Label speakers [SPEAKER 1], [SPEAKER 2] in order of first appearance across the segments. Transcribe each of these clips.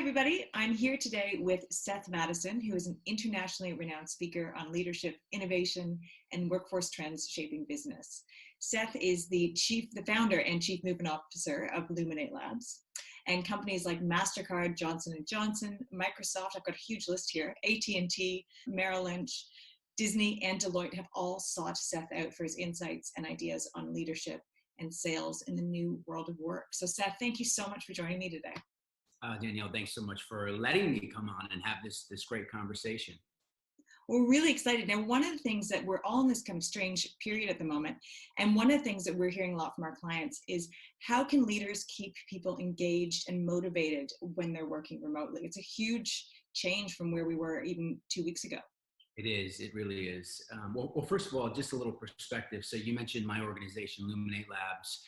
[SPEAKER 1] everybody. I'm here today with Seth Mattison, who is an internationally renowned speaker on leadership, innovation, and workforce trends shaping business. Seth is the founder and chief movement officer of Luminate Labs. And companies like MasterCard, Johnson & Johnson, Microsoft, I've got a huge list here, AT&T, Merrill Lynch, Disney, and Deloitte have all sought Seth out for his insights and ideas on leadership and sales in the new world of work. So Seth, thank you so much for joining me today.
[SPEAKER 2] Danielle, thanks so much for letting me come on and have this great conversation.
[SPEAKER 1] We're really excited. Now, one of the things that we're all in this kind of strange period at the moment, and one of the things that we're hearing a lot from our clients is how can leaders keep people engaged and motivated when they're working remotely? It's a huge change from where we were even 2 weeks ago.
[SPEAKER 2] It is. It really is. Well, first of all, just a little perspective. So you mentioned my organization, Luminate Labs.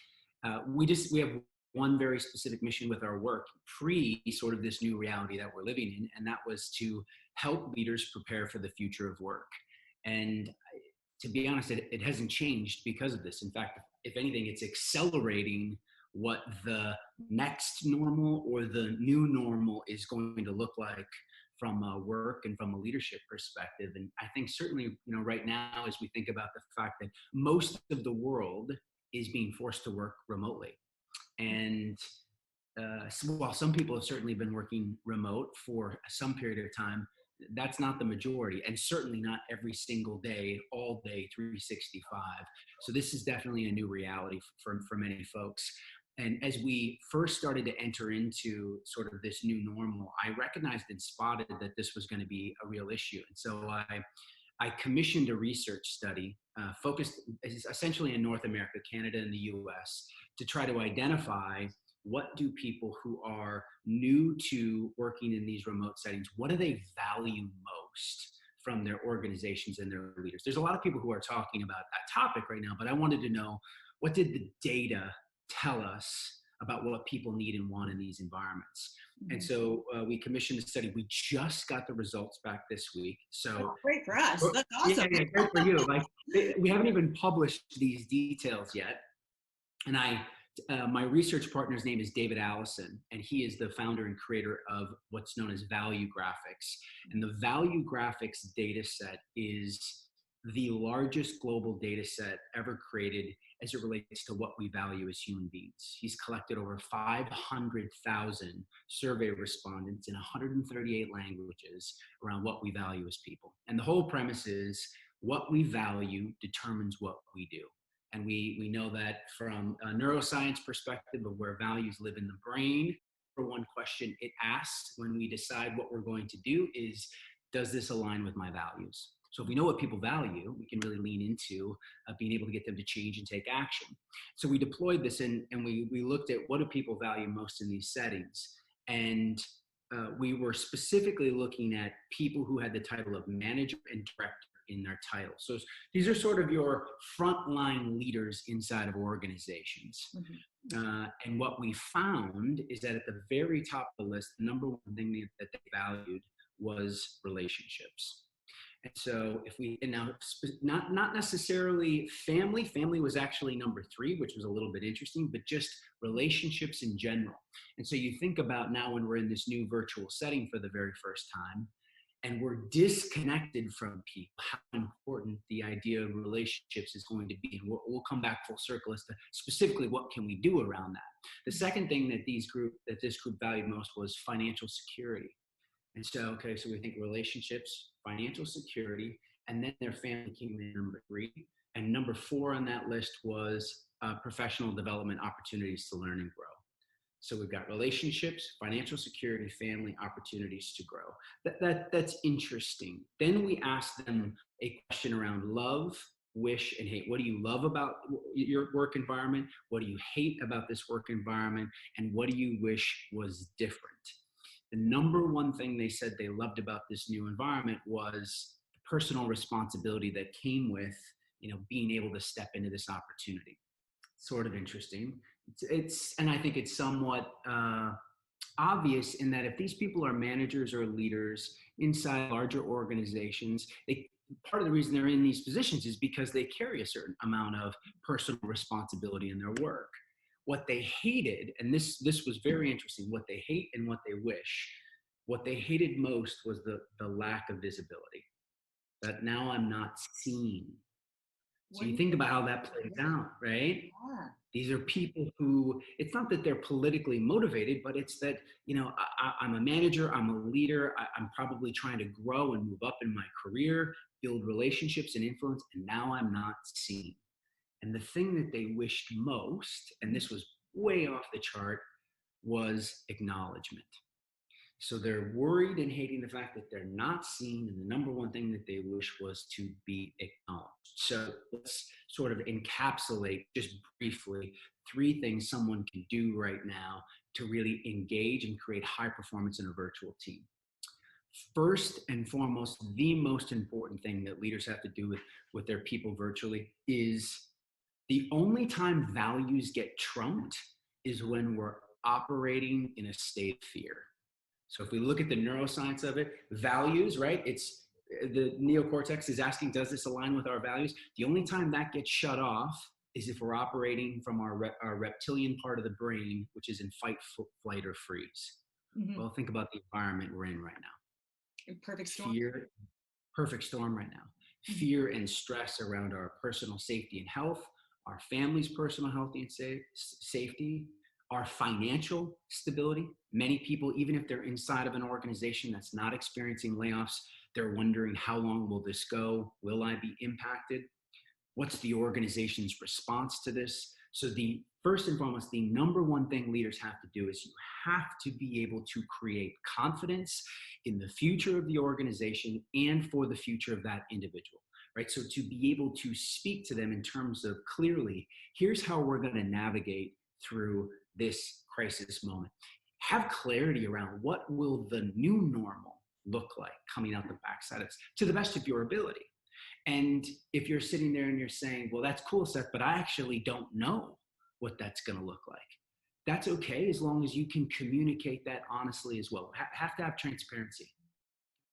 [SPEAKER 2] We have one very specific mission with our work pre sort of this new reality that we're living in, and that was to help leaders prepare for the future of work. And to be honest, it hasn't changed because of this. In fact, if anything, it's accelerating what the next normal or the new normal is going to look like from a work and from a leadership perspective. And I think certainly, right now, as we think about the fact that most of the world is being forced to work remotely. And while some people have certainly been working remote for some period of time, that's not the majority, and certainly not every single day, all day, 365. So this is definitely a new reality for many folks. And as we first started to enter into sort of this new normal, I recognized and spotted that this was going to be a real issue. And so I commissioned a research study focused essentially in North America, Canada, and the US to try to identify what do people who are new to working in these remote settings, what do they value most from their organizations and their leaders? There's a lot of people who are talking about that topic right now, but I wanted to know, what did the data tell us about what people need and want in these environments? And so we commissioned a study. We just got the results back this week. So
[SPEAKER 1] great for us. That's awesome.
[SPEAKER 2] Yeah, great for you. We haven't even published these details yet. And my research partner's name is David Allison, and he is the founder and creator of what's known as Value Graphics. And the Value Graphics data set is the largest global data set ever created as it relates to what we value as human beings. He's collected over 500,000 survey respondents in 138 languages around what we value as people. And the whole premise is what we value determines what we do. And we know that from a neuroscience perspective of where values live in the brain, for one question it asks when we decide what we're going to do is, does this align with my values? So if we know what people value, we can really lean into being able to get them to change and take action. So we deployed this and we looked at what do people value most in these settings. And we were specifically looking at people who had the title of manager and director in their title. So these are sort of your frontline leaders inside of organizations. Mm-hmm. And what we found is that at the very top of the list, the number one thing that they valued was relationships. And so not necessarily family was actually number 3, which was a little bit interesting, but just relationships in general. And so you think about now when we're in this new virtual setting for the very first time, and we're disconnected from people, how important the idea of relationships is going to be. And we'll come back full circle as to specifically what can we do around that. The second thing that this group valued most was financial security. And so we think relationships, financial security, and then their family came in number 3. And number 4 on that list was professional development opportunities to learn and grow. So we've got relationships, financial security, family, opportunities to grow. That's interesting. Then we asked them a question around love, wish, and hate. What do you love about your work environment? What do you hate about this work environment? And what do you wish was different? The number one thing they said they loved about this new environment was the personal responsibility that came with, being able to step into this opportunity. Sort of interesting. And I think it's somewhat obvious in that if these people are managers or leaders inside larger organizations, part of the reason they're in these positions is because they carry a certain amount of personal responsibility in their work. What they hated, and this was very interesting, what they hate and what they wish What they hated most was the lack of visibility, that now I'm not seen. So you think about how that plays out, right?
[SPEAKER 1] Yeah.
[SPEAKER 2] These are people who, it's not that they're politically motivated, but it's that, I'm a manager, I'm a leader, I'm probably trying to grow and move up in my career, build relationships and influence, and now I'm not seen. And the thing that they wished most, and this was way off the chart, was acknowledgement. So they're worried and hating the fact that they're not seen. And the number one thing that they wish was to be acknowledged. So let's sort of encapsulate just briefly 3 things someone can do right now to really engage and create high performance in a virtual team. First and foremost, the most important thing that leaders have to do with their people virtually is the only time values get trumped is when we're operating in a state of fear. So if we look at the neuroscience of it, values, right? It's the neocortex is asking, does this align with our values? The only time that gets shut off is if we're operating from our reptilian part of the brain, which is in fight, flight, or freeze.
[SPEAKER 1] Mm-hmm.
[SPEAKER 2] Well, think about the environment we're in right now.
[SPEAKER 1] Perfect storm.
[SPEAKER 2] Fear, perfect storm right now. Fear and stress around our personal safety and health, our family's personal health and safety, our financial stability. Many people, even if they're inside of an organization that's not experiencing layoffs, they're wondering, how long will this go? Will I be impacted? What's the organization's response to this? So the first and foremost, the number one thing leaders have to do is you have to be able to create confidence in the future of the organization and for the future of that individual, right? So to be able to speak to them in terms of, clearly, here's how we're going to navigate through this crisis moment. Have clarity around what will the new normal look like coming out the backside of this, to the best of your ability. And if you're sitting there and you're saying, well, that's cool, Seth, but I actually don't know what that's going to look like. That's okay, as long as you can communicate that honestly as well. Have to have transparency.